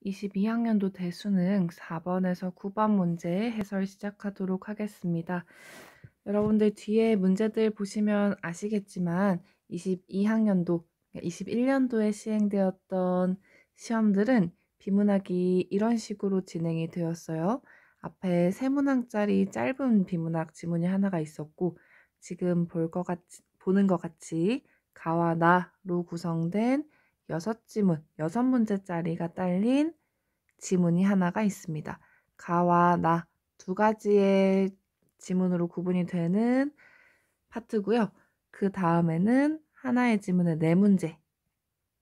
22학년도 대수능 4번에서 9번 문제 해설 시작하도록 하겠습니다. 여러분들 뒤에 문제들 보시면 아시겠지만 22학년도, 21년도에 시행되었던 시험들은 비문학이 이런 식으로 진행이 되었어요. 앞에 세 문항짜리 짧은 비문학 지문이 하나가 있었고 지금 보는 것 같이 가와 나로 구성된 6지문, 6문제짜리가 딸린 지문이 하나가 있습니다. 가와 나 두 가지의 지문으로 구분이 되는 파트고요. 그 다음에는 하나의 지문에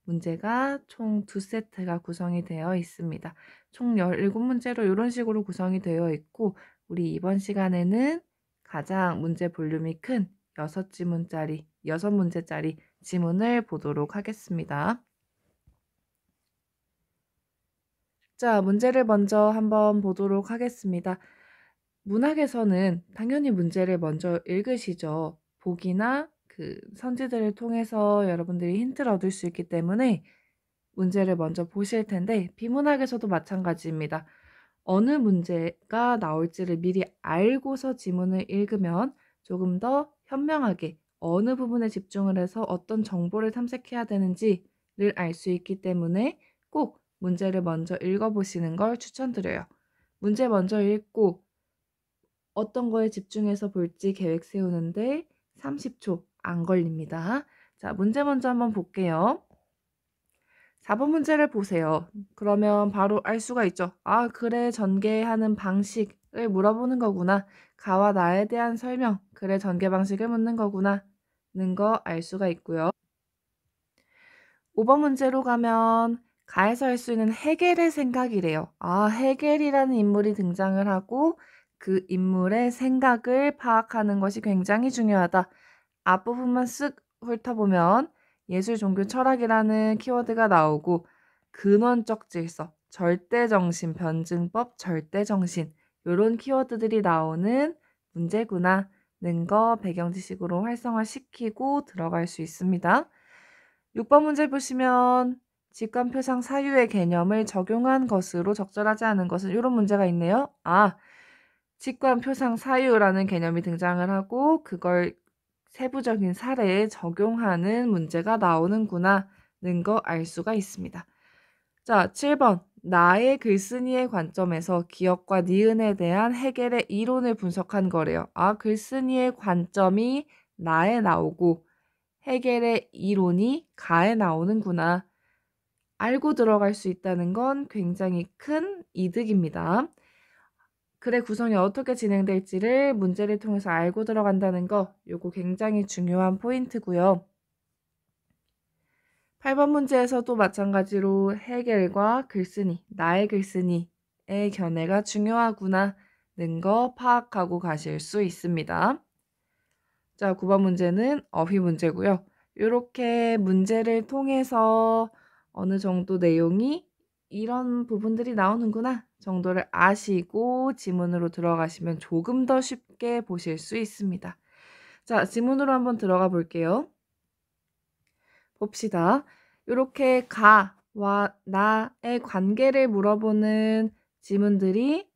4문제가 총 2세트가 구성이 되어 있습니다. 총 17문제로 이런 식으로 구성이 되어 있고 우리 이번 시간에는 가장 문제 볼륨이 큰 6문제짜리 지문을 보도록 하겠습니다. 자, 문제를 먼저 한번 보도록 하겠습니다. 문학에서는 당연히 문제를 먼저 읽으시죠. 보기나 그 선지들을 통해서 여러분들이 힌트를 얻을 수 있기 때문에 문제를 먼저 보실 텐데 비문학에서도 마찬가지입니다. 어느 문제가 나올지를 미리 알고서 지문을 읽으면 조금 더 현명하게 어느 부분에 집중을 해서 어떤 정보를 탐색해야 되는지를 알 수 있기 때문에 꼭 문제를 먼저 읽어보시는 걸 추천드려요. 문제 먼저 읽고 어떤 거에 집중해서 볼지 계획 세우는데 30초 안 걸립니다. 자, 문제 먼저 한번 볼게요. 4번 문제를 보세요. 그러면 바로 알 수가 있죠. 아, 글에 전개하는 방식을 물어보는 거구나. 가와 나에 대한 설명, 글의 전개 방식을 묻는 거구나. 는 거 알 수가 있고요. 5번 문제로 가면 가에서 할 수 있는 헤겔의 생각이래요. 아, 헤겔이라는 인물이 등장을 하고 그 인물의 생각을 파악하는 것이 굉장히 중요하다. 앞부분만 쓱 훑어보면 예술, 종교, 철학이라는 키워드가 나오고 근원적 질서, 절대정신, 변증법, 절대정신 이런 키워드들이 나오는 문제구나 는 거 배경 지식으로 활성화시키고 들어갈 수 있습니다. 6번 문제 보시면 직관표상 사유의 개념을 적용한 것으로 적절하지 않은 것은 이런 문제가 있네요. 아, 직관표상 사유라는 개념이 등장을 하고 그걸 세부적인 사례에 적용하는 문제가 나오는구나 는 거 알 수가 있습니다. 자, 7번. 나의 글쓴이의 관점에서 기억과 니은에 대한 헤겔의 이론을 분석한 거래요. 아, 글쓴이의 관점이 나에 나오고 헤겔의 이론이 가에 나오는구나. 알고 들어갈 수 있다는 건 굉장히 큰 이득입니다. 글의 구성이 어떻게 진행될지를 문제를 통해서 알고 들어간다는 거, 요거 굉장히 중요한 포인트고요. 8번 문제에서도 마찬가지로 헤겔과 글쓴이, 나의 글쓴이의 견해가 중요하구나 는 거 파악하고 가실 수 있습니다. 자, 9번 문제는 어휘 문제고요. 이렇게 문제를 통해서 어느 정도 내용이 이런 부분들이 나오는구나 정도를 아시고 지문으로 들어가시면 조금 더 쉽게 보실 수 있습니다. 자, 지문으로 한번 들어가 볼게요. 봅시다. 이렇게 가와 나의 관계를 물어보는 지문들이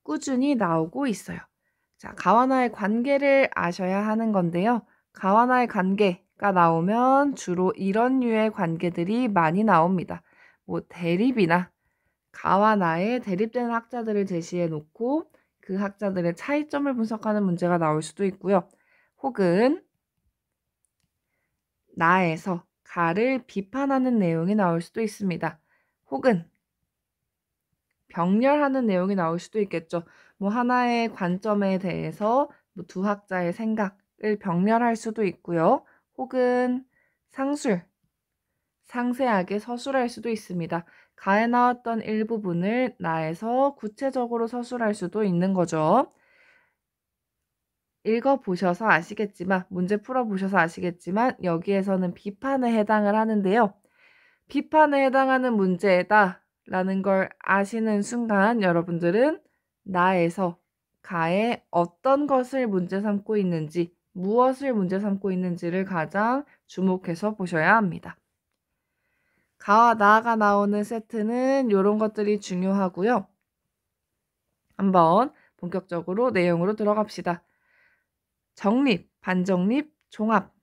꾸준히 나오고 있어요. 자, 가와 나의 관계를 아셔야 하는 건데요. 가와 나의 관계가 나오면 주로 이런 류의 관계들이 많이 나옵니다. 뭐 대립이나 가와 나의 대립되는 학자들을 제시해 놓고 그 학자들의 차이점을 분석하는 문제가 나올 수도 있고요. 혹은 나에서 가를 비판하는 내용이 나올 수도 있습니다. 혹은 병렬하는 내용이 나올 수도 있겠죠. 뭐 하나의 관점에 대해서 뭐 두 학자의 생각을 병렬할 수도 있고요. 혹은 상술, 상세하게 서술할 수도 있습니다. 가에 나왔던 일부분을 나에서 구체적으로 서술할 수도 있는 거죠. 읽어보셔서 아시겠지만, 문제 풀어보셔서 아시겠지만 여기에서는 비판에 해당을 하는데요. 비판에 해당하는 문제다 라는 걸 아시는 순간 여러분들은 나에서 가에 어떤 것을 문제 삼고 있는지, 무엇을 문제 삼고 있는지를 가장 주목해서 보셔야 합니다. 가와 나가 나오는 세트는 이런 것들이 중요하고요. 한번 본격적으로 내용으로 들어갑시다. 정립, 반정립, 종합,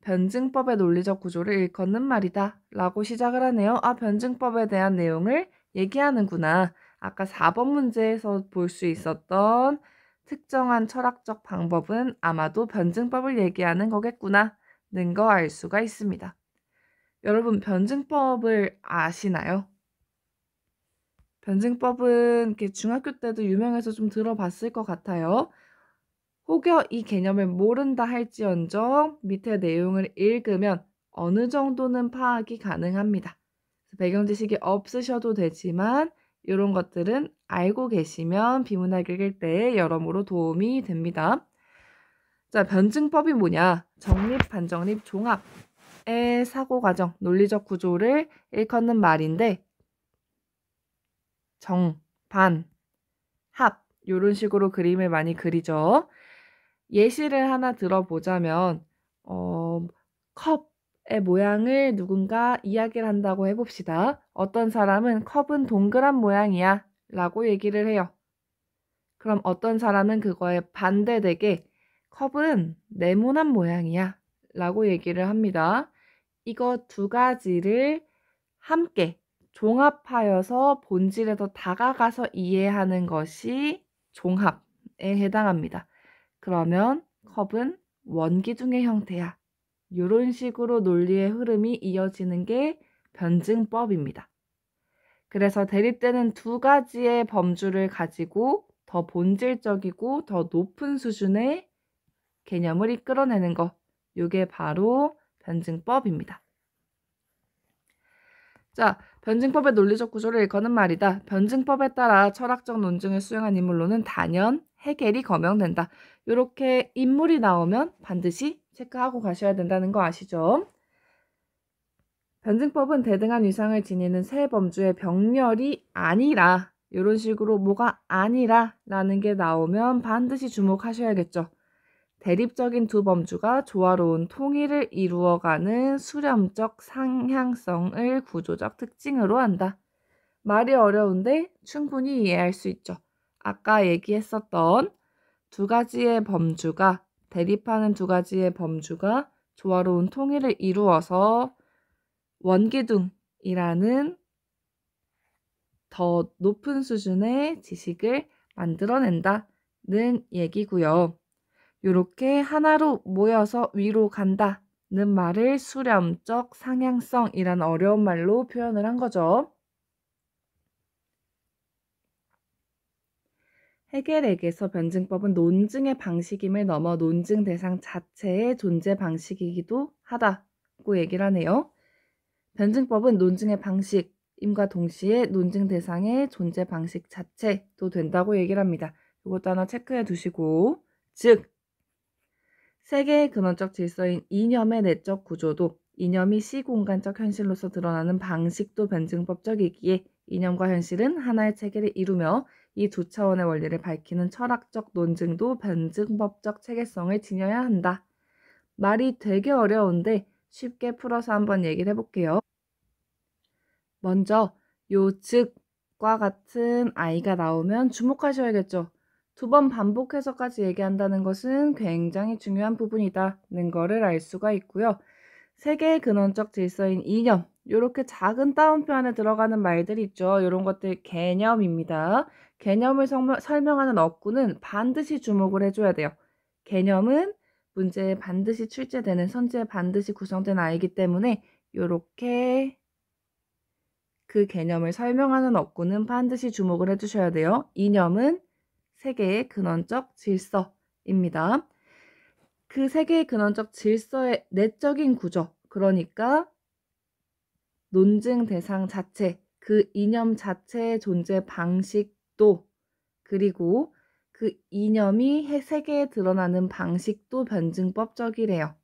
변증법의 논리적 구조를 일컫는 말이다 라고 시작을 하네요. 변증법에 대한 내용을 얘기하는구나. 아까 4번 문제에서 볼 수 있었던 특정한 철학적 방법은 아마도 변증법을 얘기하는 거겠구나 는 거 알 수가 있습니다. 여러분, 변증법을 아시나요? 변증법은 이렇게 중학교 때도 유명해서 좀 들어봤을 것 같아요. 혹여 이 개념을 모른다 할지언정 밑에 내용을 읽으면 어느 정도는 파악이 가능합니다. 배경 지식이 없으셔도 되지만 이런 것들은 알고 계시면 비문학 읽을 때 여러모로 도움이 됩니다. 자, 변증법이 뭐냐? 정립, 반정립, 종합의 사고 과정, 논리적 구조를 일컫는 말인데 정, 반, 합 이런 식으로 그림을 많이 그리죠. 예시를 하나 들어보자면 컵의 모양을 누군가 이야기를 한다고 해봅시다. 어떤 사람은 컵은 동그란 모양이야 라고 얘기를 해요. 그럼 어떤 사람은 그거에 반대되게 컵은 네모난 모양이야 라고 얘기를 합니다. 이거 두 가지를 함께 종합하여서 본질에 더 다가가서 이해하는 것이 종합에 해당합니다. 그러면 컵은 원기둥의 형태야. 이런 식으로 논리의 흐름이 이어지는 게 변증법입니다. 그래서 대립되는 두 가지의 범주를 가지고 더 본질적이고 더 높은 수준의 개념을 이끌어내는 것. 이게 바로 변증법입니다. 자, 변증법의 논리적 구조를 일컫는 말이다. 변증법에 따라 철학적 논증을 수행한 인물로는 단연 해겔이 거명된다. 이렇게 인물이 나오면 반드시 체크하고 가셔야 된다는 거 아시죠? 변증법은 대등한 위상을 지니는 세 범주의 병렬이 아니라 이런 식으로 뭐가 아니라 라는 게 나오면 반드시 주목하셔야겠죠. 대립적인 두 범주가 조화로운 통일을 이루어가는 수렴적 상향성을 구조적 특징으로 한다. 말이 어려운데 충분히 이해할 수 있죠. 아까 얘기했었던 두 가지의 범주가, 대립하는 두 가지의 범주가 조화로운 통일을 이루어서 원기둥이라는 더 높은 수준의 지식을 만들어낸다는 얘기고요. 이렇게 하나로 모여서 위로 간다는 말을 수렴적 상향성이란 어려운 말로 표현을 한 거죠. 해겔에게서 변증법은 논증의 방식임을 넘어 논증 대상 자체의 존재 방식이기도 하다고 얘기를 하네요. 변증법은 논증의 방식임과 동시에 논증 대상의 존재 방식 자체도 된다고 얘기를 합니다. 이것도 하나 체크해 두시고, 즉 세계의 근원적 질서인 이념의 내적 구조도 이념이 시공간적 현실로서 드러나는 방식도 변증법적이기에 이념과 현실은 하나의 체계를 이루며 이 두 차원의 원리를 밝히는 철학적 논증도 변증법적 체계성을 지녀야 한다. 말이 되게 어려운데 쉽게 풀어서 한번 얘기를 해볼게요. 먼저 요 즉과 같은 아이가 나오면 주목하셔야겠죠. 2번 반복해서까지 얘기한다는 것은 굉장히 중요한 부분이다는 거를 알 수가 있고요. 세계의 근원적 질서인 이념, 이렇게 작은 따옴표 안에 들어가는 말들이 있죠. 이런 것들 개념입니다. 개념을 설명하는 어구는 반드시 주목을 해줘야 돼요. 개념은 문제에 반드시 출제되는 선지에 반드시 구성된 아이기 때문에 이렇게 그 개념을 설명하는 어구는 반드시 주목을 해주셔야 돼요. 이념은 세계의 근원적 질서입니다. 그 세계의 근원적 질서의 내적인 구조, 그러니까 논증 대상 자체, 그 이념 자체의 존재 방식도, 그리고 그 이념이 세계에 드러나는 방식도 변증법적이래요.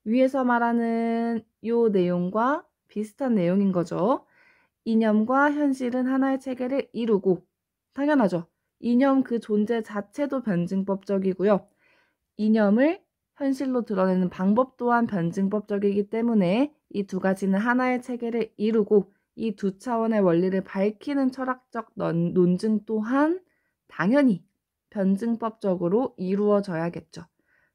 위에서 말하는 이 내용과 비슷한 내용인 거죠. 이념과 현실은 하나의 체계를 이루고, 당연하죠. 이념 그 존재 자체도 변증법적이고요. 이념을 현실로 드러내는 방법 또한 변증법적이기 때문에 이 두 가지는 하나의 체계를 이루고 이 두 차원의 원리를 밝히는 철학적 논증 또한 당연히 변증법적으로 이루어져야겠죠.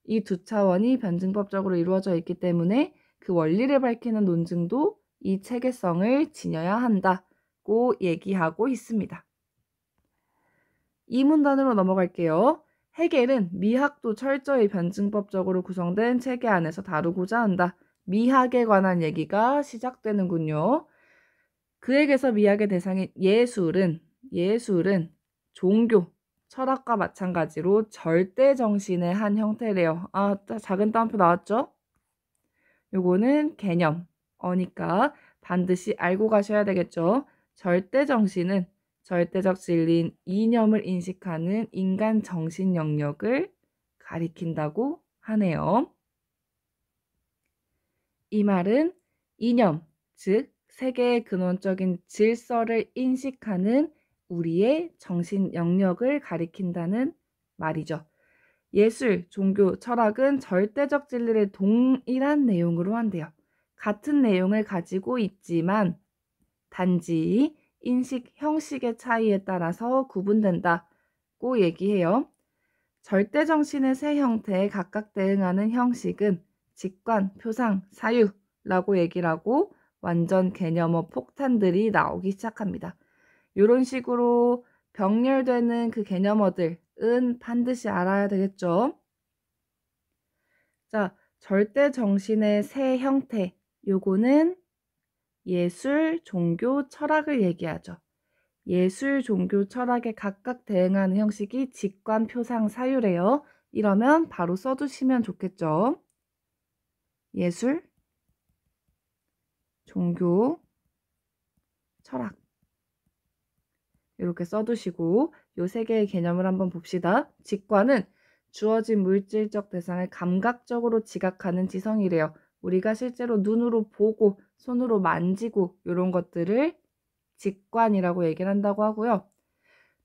이 두 차원이 변증법적으로 이루어져 있기 때문에 그 원리를 밝히는 논증도 이 체계성을 지녀야 한다고 얘기하고 있습니다. 이 문단으로 넘어갈게요. 헤겔은 미학도 철저히 변증법적으로 구성된 체계 안에서 다루고자 한다. 미학에 관한 얘기가 시작되는군요. 그에게서 미학의 대상인 예술은 종교, 철학과 마찬가지로 절대 정신의 한 형태래요. 작은 따옴표 나왔죠? 요거는 개념어니까 반드시 알고 가셔야 되겠죠. 절대 정신은 절대적 진리인 이념을 인식하는 인간 정신 영역을 가리킨다고 하네요. 이 말은 이념, 즉 세계의 근원적인 질서를 인식하는 우리의 정신 영역을 가리킨다는 말이죠. 예술, 종교, 철학은 절대적 진리를 동일한 내용으로 한대요. 같은 내용을 가지고 있지만 단지 인식 형식의 차이에 따라서 구분된다고 얘기해요. 절대정신의 세 형태에 각각 대응하는 형식은 직관, 표상, 사유라고 얘기를 하고 완전 개념어 폭탄들이 나오기 시작합니다. 이런 식으로 병렬되는 그 개념어들은 반드시 알아야 되겠죠. 자, 절대정신의 세 형태, 요거는 예술, 종교, 철학을 얘기하죠. 예술, 종교, 철학에 각각 대응하는 형식이 직관, 표상, 사유래요. 이러면 바로 써두시면 좋겠죠. 예술, 종교, 철학 이렇게 써두시고 요 세 개의 개념을 한번 봅시다. 직관은 주어진 물질적 대상을 감각적으로 지각하는 지성이래요. 우리가 실제로 눈으로 보고 손으로 만지고 이런 것들을 직관이라고 얘기를 한다고 하고요.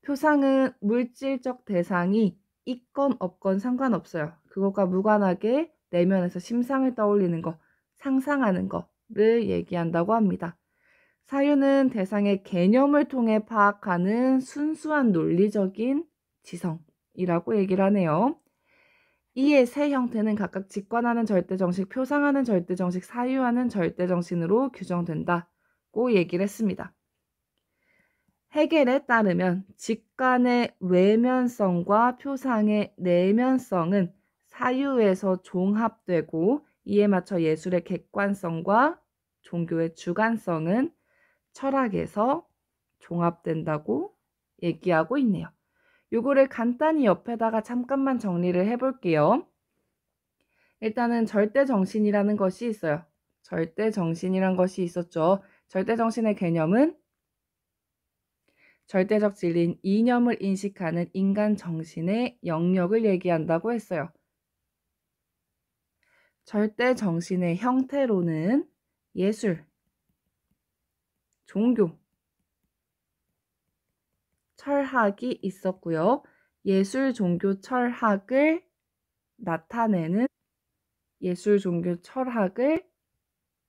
표상은 물질적 대상이 있건 없건 상관없어요. 그것과 무관하게 내면에서 심상을 떠올리는 거, 상상하는 거를 얘기한다고 합니다. 사유는 대상의 개념을 통해 파악하는 순수한 논리적인 지성이라고 얘기를 하네요. 이의 세 형태는 각각 직관하는 절대정식, 표상하는 절대정식, 사유하는 절대정신으로 규정된다고 얘기를 했습니다. 헤겔에 따르면 직관의 외면성과 표상의 내면성은 사유에서 종합되고 이에 맞춰 예술의 객관성과 종교의 주관성은 철학에서 종합된다고 얘기하고 있네요. 요거를 간단히 옆에다가 잠깐만 정리를 해볼게요. 일단은 절대정신이라는 것이 있어요. 절대정신이란 것이 있었죠. 절대정신의 개념은 절대적 진리인 이념을 인식하는 인간 정신의 영역을 얘기한다고 했어요. 절대 정신의 형태로는 예술, 종교, 철학이 있었고요. 예술, 종교, 철학을 나타내는 예술, 종교, 철학을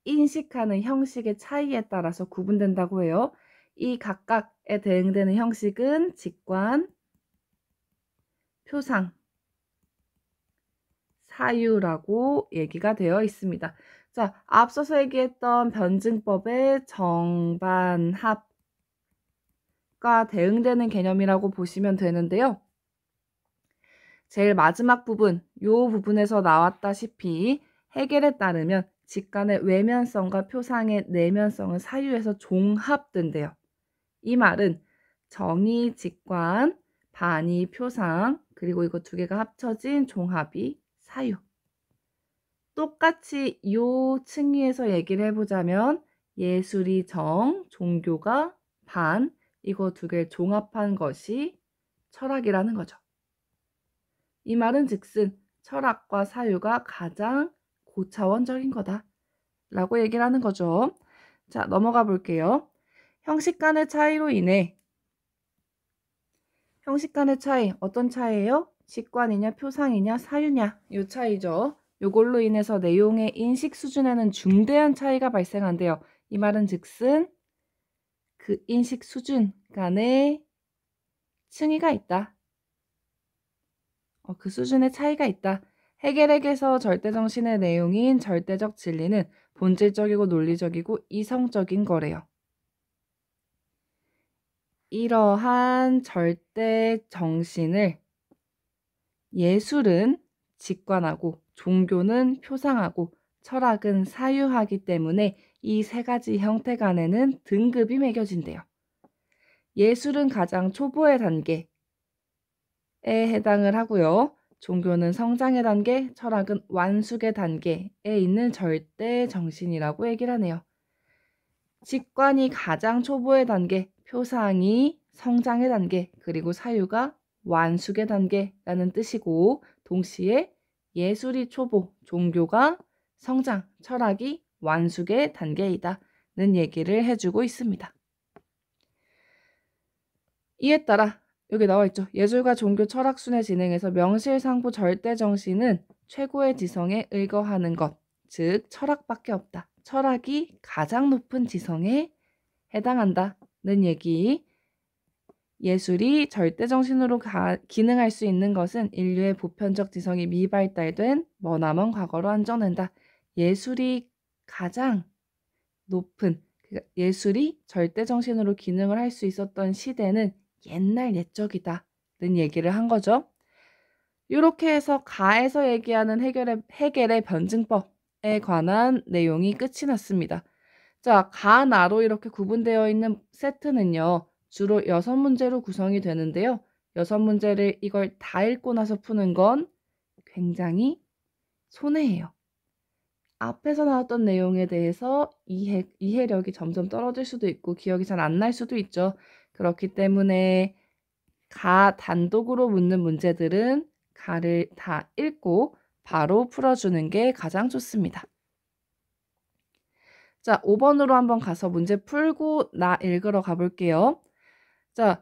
인식하는 형식의 차이에 따라서 구분된다고 해요. 이 각각에 대응되는 형식은 직관, 표상, 사유라고 얘기가 되어 있습니다. 자, 앞서서 얘기했던 변증법의 정반합과 대응되는 개념이라고 보시면 되는데요. 제일 마지막 부분, 요 부분에서 나왔다시피 헤겔에 따르면 직관의 외면성과 표상의 내면성은 사유에서 종합된대요. 이 말은 정의 직관, 반의 표상, 그리고 이거 두 개가 합쳐진 종합이 사유. 똑같이 요 층위에서 얘기를 해보자면 예술이 정, 종교가 반, 이거 두 개를 종합한 것이 철학이라는 거죠. 이 말은 즉슨 철학과 사유가 가장 고차원적인 거다 라고 얘기를 하는 거죠. 자, 넘어가 볼게요. 형식 간의 차이로 인해 형식 간의 차이, 어떤 차이예요? 직관이냐, 표상이냐, 사유냐 이 차이죠. 요걸로 인해서 내용의 인식 수준에는 중대한 차이가 발생한대요. 이 말은 즉슨 그 인식 수준 간에 층위가 있다. 그 수준의 차이가 있다. 헤겔에게서 절대정신의 내용인 절대적 진리는 본질적이고 논리적이고 이성적인 거래요. 이러한 절대정신을 예술은 직관하고 종교는 표상하고 철학은 사유하기 때문에 이 세 가지 형태 간에는 등급이 매겨진대요. 예술은 가장 초보의 단계에 해당을 하고요. 종교는 성장의 단계, 철학은 완숙의 단계에 있는 절대 정신이라고 얘기를 하네요. 직관이 가장 초보의 단계, 표상이 성장의 단계, 그리고 사유가 완숙의 단계라는 뜻이고, 동시에 예술이 초보, 종교가 성장, 철학이 완숙의 단계이다는 얘기를 해주고 있습니다. 이에 따라 여기 나와 있죠. 예술과 종교 철학 순회 진행에서 명실상부 절대정신은 최고의 지성에 의거하는 것, 즉 철학밖에 없다. 철학이 가장 높은 지성에 해당한다는 얘기. 예술이 절대정신으로 기능할 수 있는 것은 인류의 보편적 지성이 미발달된 머나먼 과거로 안정된다. 예술이 가장 높은, 예술이 절대정신으로 기능을 할 수 있었던 시대는 옛날 옛적이다는 얘기를 한 거죠. 이렇게 해서 가에서 얘기하는 헤겔의 변증법에 관한 내용이 끝이 났습니다. 자, 가, 나로 이렇게 구분되어 있는 세트는요. 주로 6문제로 구성이 되는데요. 6문제를 이걸 다 읽고 나서 푸는 건 굉장히 손해예요. 앞에서 나왔던 내용에 대해서 이해력이 점점 떨어질 수도 있고 기억이 잘 안 날 수도 있죠. 그렇기 때문에 가 단독으로 묻는 문제들은 가를 다 읽고 바로 풀어주는 게 가장 좋습니다. 자, 5번으로 한번 가서 문제 풀고 나 읽으러 가볼게요. 자,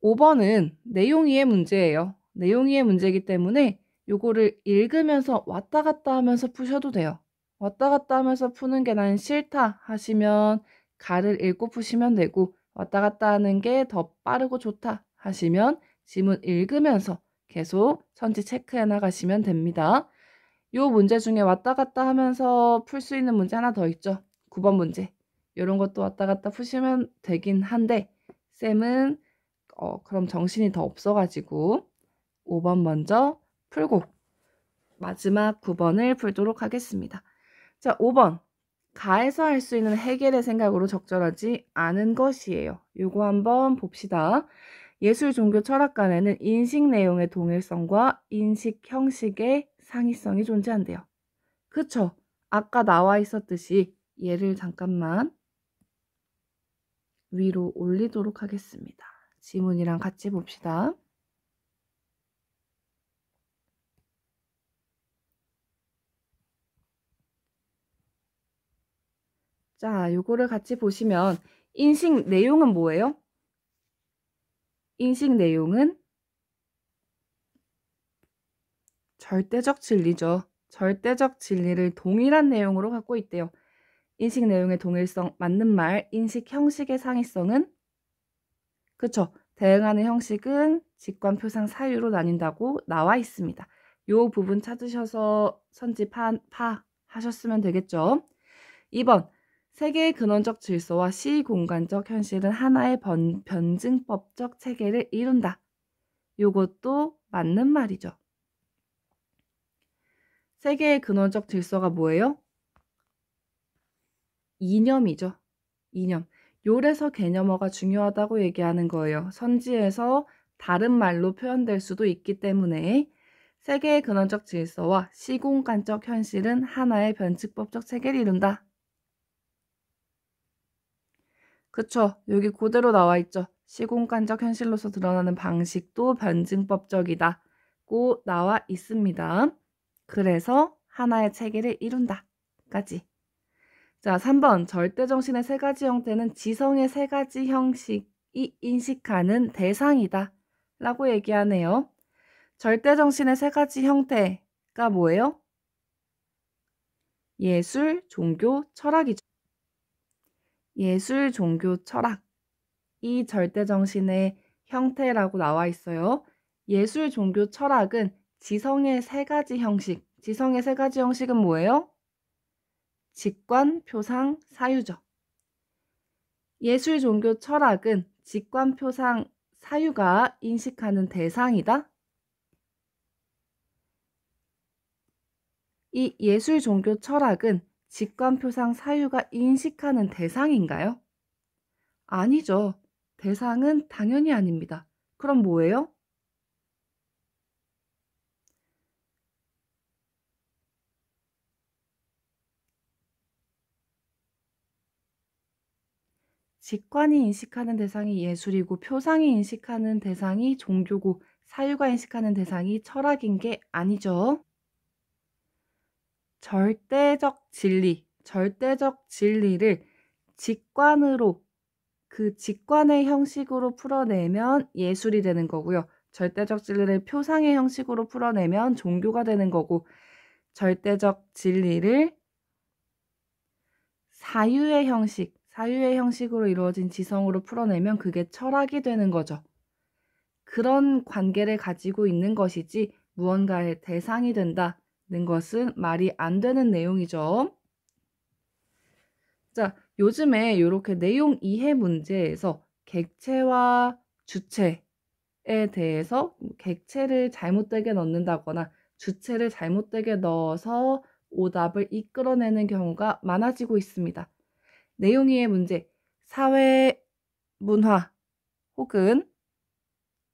5번은 내용 이해 문제예요. 내용 이해 문제이기 때문에 요거를 읽으면서 왔다 갔다 하면서 푸셔도 돼요. 왔다 갔다 하면서 푸는 게 난 싫다 하시면 가를 읽고 푸시면 되고, 왔다 갔다 하는 게 더 빠르고 좋다 하시면 지문 읽으면서 계속 선지 체크해 나가시면 됩니다. 요 문제 중에 왔다 갔다 하면서 풀 수 있는 문제 하나 더 있죠. 9번 문제. 이런 것도 왔다 갔다 푸시면 되긴 한데 쌤은 그럼 정신이 더 없어가지고 5번 먼저 풀고 마지막 9번을 풀도록 하겠습니다. 자, 5번. 가에서 할 수 있는 헤겔의 생각으로 적절하지 않은 것이에요. 요거 한번 봅시다. 예술, 종교, 철학 간에는 인식 내용의 동일성과 인식 형식의 상이성이 존재한대요. 그쵸? 아까 나와 있었듯이 얘를 잠깐만 위로 올리도록 하겠습니다. 지문이랑 같이 봅시다. 자, 요거를 같이 보시면 인식 내용은 뭐예요? 인식 내용은 절대적 진리죠. 절대적 진리를 동일한 내용으로 갖고 있대요. 인식 내용의 동일성, 맞는 말. 인식 형식의 상이성은 그쵸? 대응하는 형식은 직관, 표상, 사유로 나뉜다고 나와 있습니다. 요 부분 찾으셔서 선지 파 하셨으면 되겠죠. 2번. 세계의 근원적 질서와 시공간적 현실은 하나의 변증법적 체계를 이룬다. 요것도 맞는 말이죠. 세계의 근원적 질서가 뭐예요? 이념이죠. 이념. 요래서 개념어가 중요하다고 얘기하는 거예요. 선지에서 다른 말로 표현될 수도 있기 때문에 세계의 근원적 질서와 시공간적 현실은 하나의 변증법적 체계를 이룬다. 그쵸? 여기 그대로 나와 있죠. 시공간적 현실로서 드러나는 방식도 변증법적이다고 나와 있습니다. 그래서 하나의 체계를 이룬다까지. 자, 3번. 절대정신의 세 가지 형태는 지성의 세 가지 형식이 인식하는 대상이다 라고 얘기하네요. 절대정신의 세 가지 형태가 뭐예요? 예술, 종교, 철학이죠. 예술, 종교, 철학. 이 절대정신의 형태라고 나와 있어요. 예술, 종교, 철학은 지성의 세 가지 형식. 지성의 세 가지 형식은 뭐예요? 직관, 표상, 사유죠. 예술, 종교, 철학은 직관, 표상, 사유가 인식하는 대상이다. 이 예술, 종교, 철학은 직관, 표상, 사유가 인식하는 대상인가요? 아니죠. 대상은 당연히 아닙니다. 그럼 뭐예요? 직관이 인식하는 대상이 예술이고 표상이 인식하는 대상이 종교고 사유가 인식하는 대상이 철학인 게 아니죠. 절대적 진리를 직관으로 그 직관의 형식으로 풀어내면 예술이 되는 거고요. 절대적 진리를 표상의 형식으로 풀어내면 종교가 되는 거고 절대적 진리를 사유의 형식으로 이루어진 지성으로 풀어내면 그게 철학이 되는 거죠. 그런 관계를 가지고 있는 것이지 무언가의 대상이 된다는 것은 말이 안 되는 내용이죠. 자, 요즘에 이렇게 내용 이해 문제에서 객체와 주체에 대해서 객체를 잘못되게 넣는다거나 주체를 잘못되게 넣어서 오답을 이끌어내는 경우가 많아지고 있습니다. 내용 이해 문제, 사회, 문화 혹은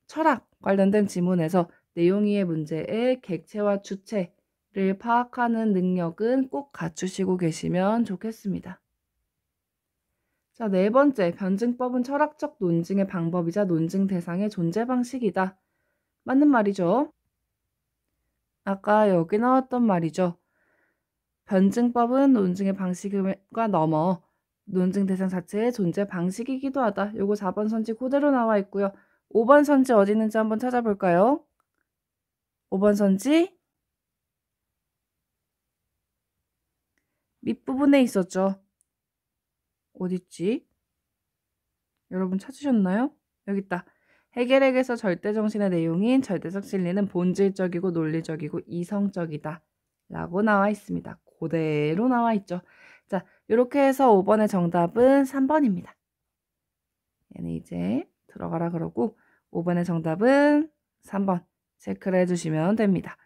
철학 관련된 지문에서 내용 이해 문제의 객체와 주체를 파악하는 능력은 꼭 갖추시고 계시면 좋겠습니다. 자, 네 번째, 변증법은 철학적 논증의 방법이자 논증 대상의 존재 방식이다. 맞는 말이죠. 아까 여기 나왔던 말이죠. 변증법은 논증의 방식과 넘어 논증 대상 자체의 존재 방식이기도 하다. 요거 4번 선지 그대로 나와 있고요. 5번 선지 어디 있는지 한번 찾아볼까요? 5번 선지 밑부분에 있었죠. 어딨지? 여러분 찾으셨나요? 여기 있다. 해겔에게서 절대정신의 내용인 절대적 진리는 본질적이고 논리적이고 이성적이다. 라고 나와 있습니다. 그대로 나와 있죠. 자, 이렇게 해서 5번의 정답은 3번입니다. 얘는 이제 들어가라 그러고 5번의 정답은 3번 체크를 해주시면 됩니다.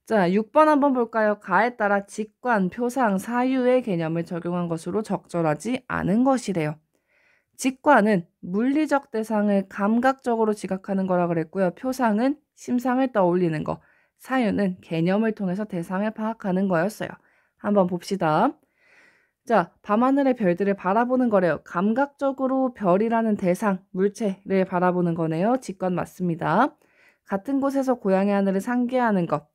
자, 6번 한번 볼까요? 가에 따라 직관, 표상, 사유의 개념을 적용한 것으로 적절하지 않은 것이래요. 직관은 물리적 대상을 감각적으로 지각하는 거라 그랬고요. 표상은 심상을 떠올리는 거, 사유는 개념을 통해서 대상을 파악하는 거였어요. 한번 봅시다. 자, 밤하늘의 별들을 바라보는 거래요. 감각적으로 별이라는 대상, 물체를 바라보는 거네요. 직관 맞습니다. 같은 곳에서 고양이 하늘을 상기하는 것,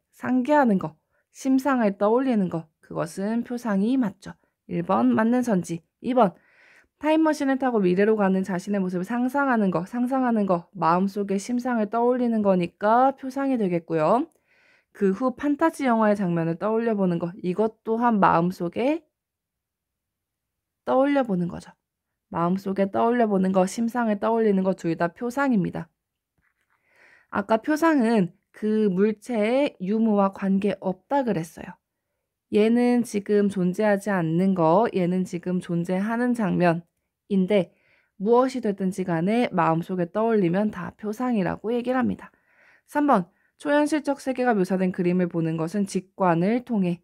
심상을 떠올리는 것, 그것은 표상이 맞죠. 1번 맞는 선지. 2번 타임머신을 타고 미래로 가는 자신의 모습을 상상하는 거, 마음속에 심상을 떠올리는 거니까 표상이 되겠고요. 그 후 판타지 영화의 장면을 떠올려 보는 거, 이것 또한 마음속에 떠올려 보는 거죠. 마음속에 떠올려 보는 거, 심상을 떠올리는 거 둘 다 표상입니다. 아까 표상은 그 물체의 유무와 관계없다 그랬어요. 얘는 지금 존재하지 않는 거, 얘는 지금 존재하는 장면인데 무엇이 됐든지 간에 마음속에 떠올리면 다 표상이라고 얘기를 합니다. 3번, 초현실적 세계가 묘사된 그림을 보는 것은 직관을 통해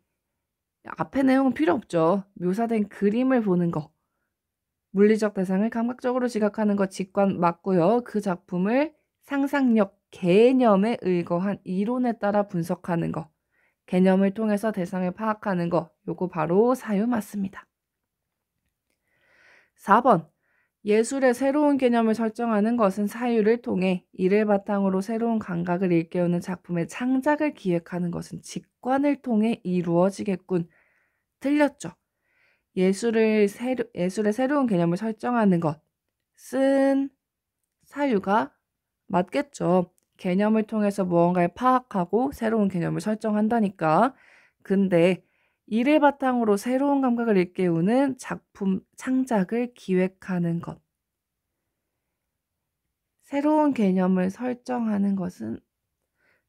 앞에 내용은 필요 없죠. 묘사된 그림을 보는 거. 물리적 대상을 감각적으로 지각하는 것 직관 맞고요. 그 작품을 상상력, 개념에 의거한 이론에 따라 분석하는 거. 개념을 통해서 대상을 파악하는 거. 요거 바로 사유 맞습니다. 4번. 예술의 새로운 개념을 설정하는 것은 사유를 통해 이를 바탕으로 새로운 감각을 일깨우는 작품의 창작을 기획하는 것은 직관을 통해 이루어지겠군. 틀렸죠. 예술의 새로운 개념을 설정하는 것은 사유가 맞겠죠. 개념을 통해서 무언가를 파악하고 새로운 개념을 설정한다니까. 근데 이를 바탕으로 새로운 감각을 일깨우는 작품 창작을 기획하는 것. 새로운 개념을 설정하는 것은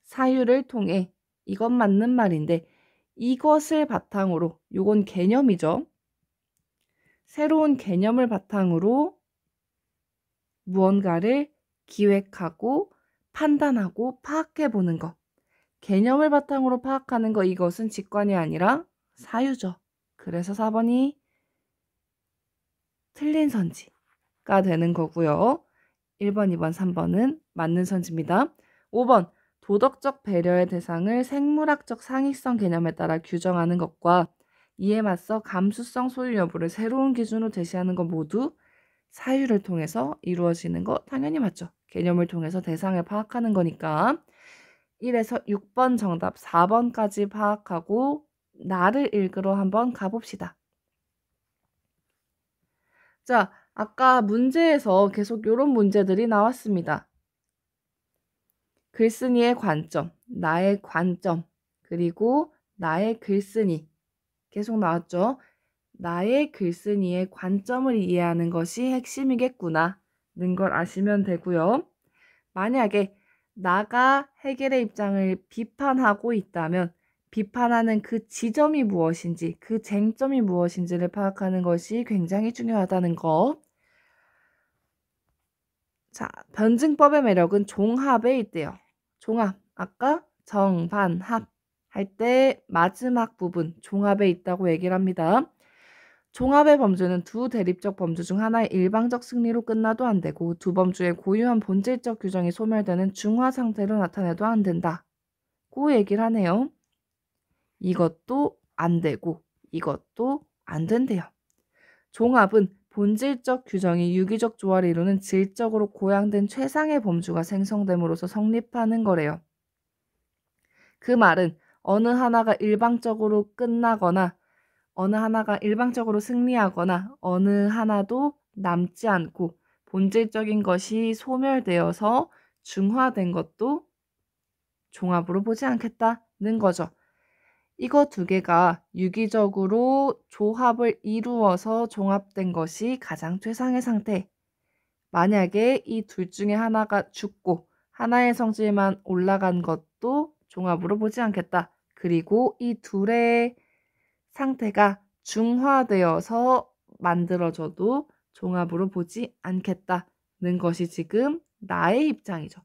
사유를 통해 이것 맞는 말인데 이것을 바탕으로 요건 개념이죠. 새로운 개념을 바탕으로 무언가를 기획하고 판단하고 파악해보는 것. 개념을 바탕으로 파악하는 것, 이것은 직관이 아니라 사유죠. 그래서 4번이 틀린 선지가 되는 거고요. 1번, 2번, 3번은 맞는 선지입니다. 5번 도덕적 배려의 대상을 생물학적 상위성 개념에 따라 규정하는 것과 이에 맞서 감수성 소유 여부를 새로운 기준으로 제시하는 것 모두 사유를 통해서 이루어지는 거 당연히 맞죠. 개념을 통해서 대상을 파악하는 거니까. 1에서 6번 정답 4번까지 파악하고 나를 읽으러 한번 가봅시다. 자, 아까 문제에서 계속 이런 문제들이 나왔습니다. 글쓴이의 관점, 나의 관점, 그리고 나의 글쓴이 계속 나왔죠. 나의 글쓴이의 관점을 이해하는 것이 핵심이겠구나 는 걸 아시면 되고요. 만약에 나가 해겔의 입장을 비판하고 있다면 비판하는 그 지점이 무엇인지, 그 쟁점이 무엇인지를 파악하는 것이 굉장히 중요하다는 거. 자, 변증법의 매력은 종합에 있대요. 종합, 아까 정, 반, 합 할 때 마지막 부분 종합에 있다고 얘기를 합니다. 종합의 범주는 두 대립적 범주 중 하나의 일방적 승리로 끝나도 안 되고 두 범주의 고유한 본질적 규정이 소멸되는 중화 상태로 나타내도 안 된다고 얘기를 하네요. 이것도 안 되고 이것도 안 된대요. 종합은 본질적 규정이 유기적 조화를 이루는 질적으로 고양된 최상의 범주가 생성됨으로써 성립하는 거래요. 그 말은 어느 하나가 일방적으로 끝나거나 어느 하나가 일방적으로 승리하거나 어느 하나도 남지 않고 본질적인 것이 소멸되어서 중화된 것도 종합으로 보지 않겠다는 거죠. 이거 두 개가 유기적으로 조합을 이루어서 종합된 것이 가장 최상의 상태. 만약에 이 둘 중에 하나가 죽고 하나의 성질만 올라간 것도 종합으로 보지 않겠다. 그리고 이 둘의 상태가 중화되어서 만들어져도 종합으로 보지 않겠다는 것이 지금 나의 입장이죠.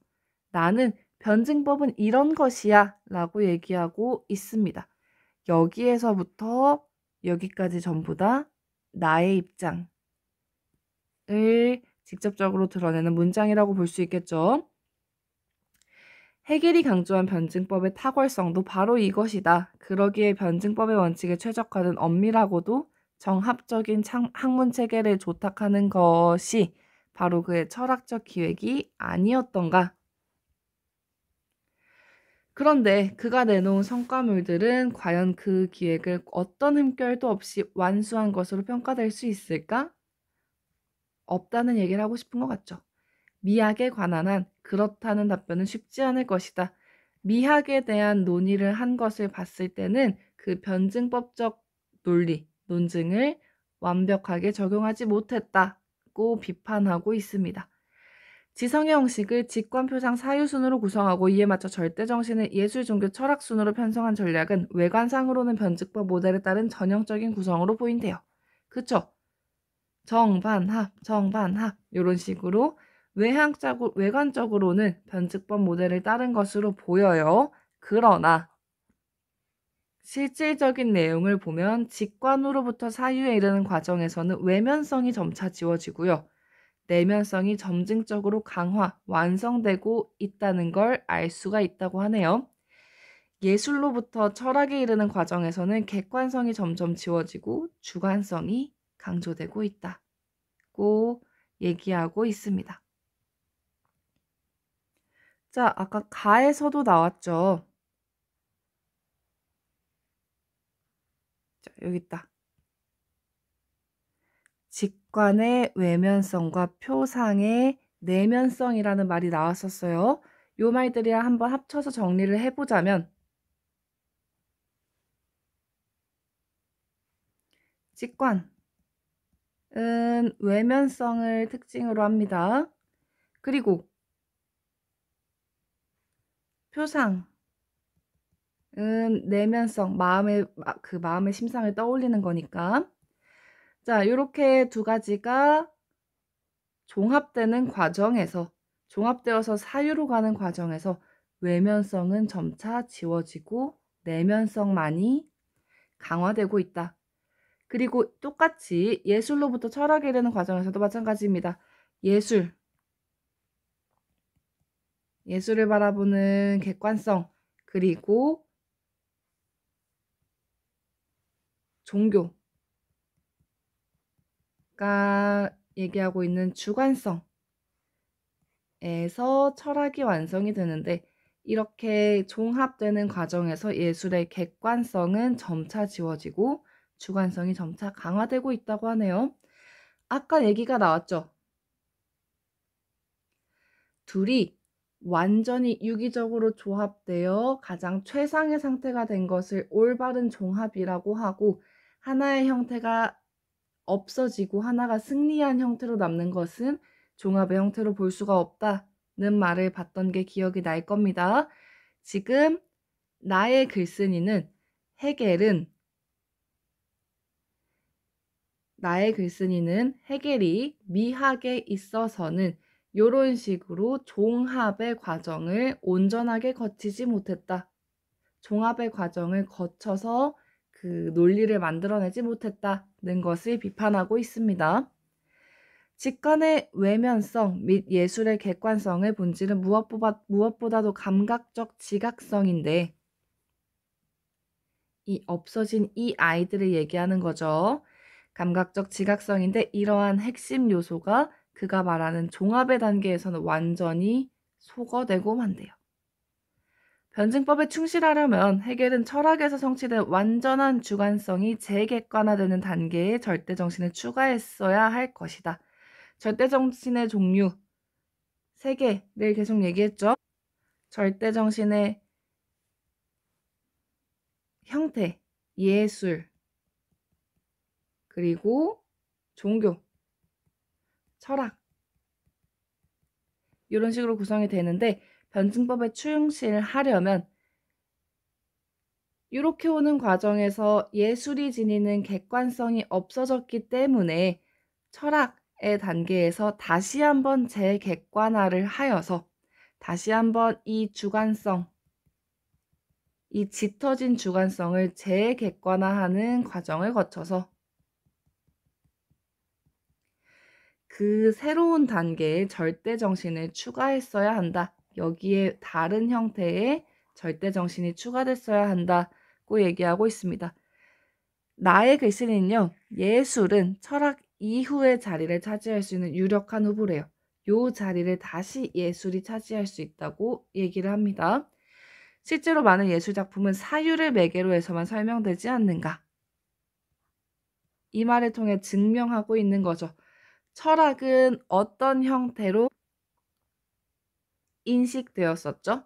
나는 변증법은 이런 것이야 라고 얘기하고 있습니다. 여기에서부터 여기까지 전부 다 나의 입장을 직접적으로 드러내는 문장이라고 볼 수 있겠죠. 해겔이 강조한 변증법의 탁월성도 바로 이것이다. 그러기에 변증법의 원칙에 최적화된 엄밀하고도 정합적인 학문 체계를 조탁하는 것이 바로 그의 철학적 기획이 아니었던가. 그런데 그가 내놓은 성과물들은 과연 그 기획을 어떤 흠결도 없이 완수한 것으로 평가될 수 있을까? 없다는 얘기를 하고 싶은 것 같죠. 미학에 관한 한 그렇다는 답변은 쉽지 않을 것이다. 미학에 대한 논의를 한 것을 봤을 때는 그 변증법적 논리, 논증을 완벽하게 적용하지 못했다고 비판하고 있습니다. 지성의 형식을 직관표상 사유순으로 구성하고 이에 맞춰 절대정신을 예술, 종교, 철학순으로 편성한 전략은 외관상으로는 변증법 모델에 따른 전형적인 구성으로 보인대요. 그쵸? 정반합, 정반합 이런 식으로 외관적으로는 변증법 모델을 따른 것으로 보여요. 그러나 실질적인 내용을 보면 직관으로부터 사유에 이르는 과정에서는 외면성이 점차 지워지고요. 내면성이 점증적으로 강화, 완성되고 있다는 걸 알 수가 있다고 하네요. 예술로부터 철학에 이르는 과정에서는 객관성이 점점 지워지고 주관성이 강조되고 있다고 얘기하고 있습니다. 자, 아까 가에서도 나왔죠. 자, 여기 있다. 직관의 외면성과 표상의 내면성이라는 말이 나왔었어요. 요 말들이랑 한번 합쳐서 정리를 해보자면 직관은 외면성을 특징으로 합니다. 그리고 표상은 내면성, 마음의 심상을 떠올리는 거니까. 자, 이렇게 두 가지가 종합되는 과정에서, 종합되어서 사유로 가는 과정에서 외면성은 점차 지워지고 내면성만이 강화되고 있다. 그리고 똑같이 예술로부터 철학에 이르는 과정에서도 마찬가지입니다. 예술을 바라보는 객관성, 그리고 종교가 얘기하고 있는 주관성에서 철학이 완성이 되는데, 이렇게 종합되는 과정에서 예술의 객관성은 점차 지워지고 주관성이 점차 강화되고 있다고 하네요. 아까 얘기가 나왔죠. 둘이 완전히 유기적으로 조합되어 가장 최상의 상태가 된 것을 올바른 종합이라고 하고, 하나의 형태가 없어지고 하나가 승리한 형태로 남는 것은 종합의 형태로 볼 수가 없다는 말을 봤던 게 기억이 날 겁니다. 지금 나의 글쓴이는 헤겔이 미학에 있어서는 이런 식으로 종합의 과정을 온전하게 거치지 못했다. 종합의 과정을 거쳐서 그 논리를 만들어내지 못했다는 것을 비판하고 있습니다. 직관의 외면성 및 예술의 객관성의 본질은 무엇보다도 감각적 지각성인데, 이 없어진 이 아이들을 얘기하는 거죠. 감각적 지각성인데, 이러한 핵심 요소가 그가 말하는 종합의 단계에서는 완전히 소거되고 만대요. 변증법에 충실하려면 헤겔은 철학에서 성취된 완전한 주관성이 재객관화되는 단계에 절대정신을 추가했어야 할 것이다. 절대정신의 종류 3개를 계속 얘기했죠. 절대정신의 형태, 예술, 그리고 종교, 철학, 이런 식으로 구성이 되는데, 변증법에 충실하려면 이렇게 오는 과정에서 예술이 지니는 객관성이 없어졌기 때문에 철학의 단계에서 다시 한번 재객관화를 하여서 다시 한번 이 주관성, 이 짙어진 주관성을 재객관화하는 과정을 거쳐서 그 새로운 단계에 절대정신을 추가했어야 한다. 여기에 다른 형태의 절대정신이 추가됐어야 한다고 얘기하고 있습니다. 나의 글씨는요, 예술은 철학 이후의 자리를 차지할 수 있는 유력한 후보래요. 요 자리를 다시 예술이 차지할 수 있다고 얘기를 합니다. 실제로 많은 예술작품은 사유를 매개로 해서만 설명되지 않는가? 이 말을 통해 증명하고 있는 거죠. 철학은 어떤 형태로 인식되었었죠?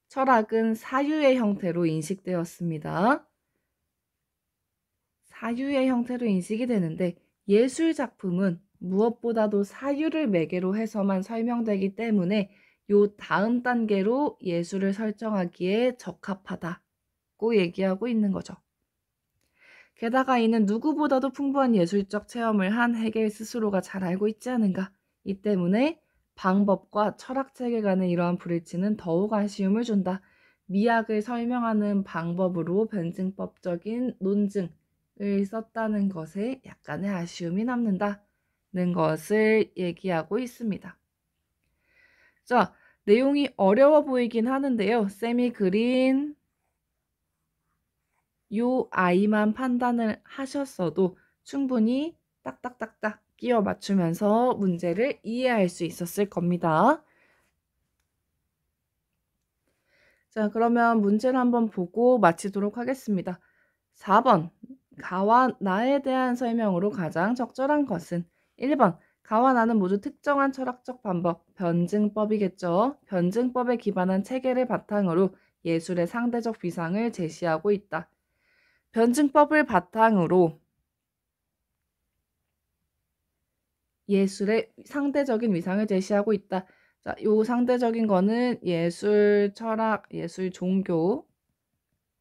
철학은 사유의 형태로 인식되었습니다. 사유의 형태로 인식이 되는데, 예술작품은 무엇보다도 사유를 매개로 해서만 설명되기 때문에 요 다음 단계로 예술을 설정하기에 적합하다고 얘기하고 있는 거죠. 게다가 이는 누구보다도 풍부한 예술적 체험을 한 헤겔 스스로가 잘 알고 있지 않은가. 이 때문에 방법과 철학책에 관한 이러한 불일치는 더욱 아쉬움을 준다. 미학을 설명하는 방법으로 변증법적인 논증을 썼다는 것에 약간의 아쉬움이 남는다는 것을 얘기하고 있습니다. 자, 내용이 어려워 보이긴 하는데요. 쌤이 그린 요 아이만 판단을 하셨어도 충분히 딱딱딱딱 끼워 맞추면서 문제를 이해할 수 있었을 겁니다. 자, 그러면 문제를 한번 보고 마치도록 하겠습니다. 4번, 가와 나에 대한 설명으로 가장 적절한 것은 1번, 가와 나는 모두 특정한 철학적 방법, 변증법이겠죠. 변증법에 기반한 체계를 바탕으로 예술의 상대적 비상을 제시하고 있다. 변증법을 바탕으로 예술의 상대적인 위상을 제시하고 있다. 자, 요 상대적인 거는 예술, 철학, 예술, 종교,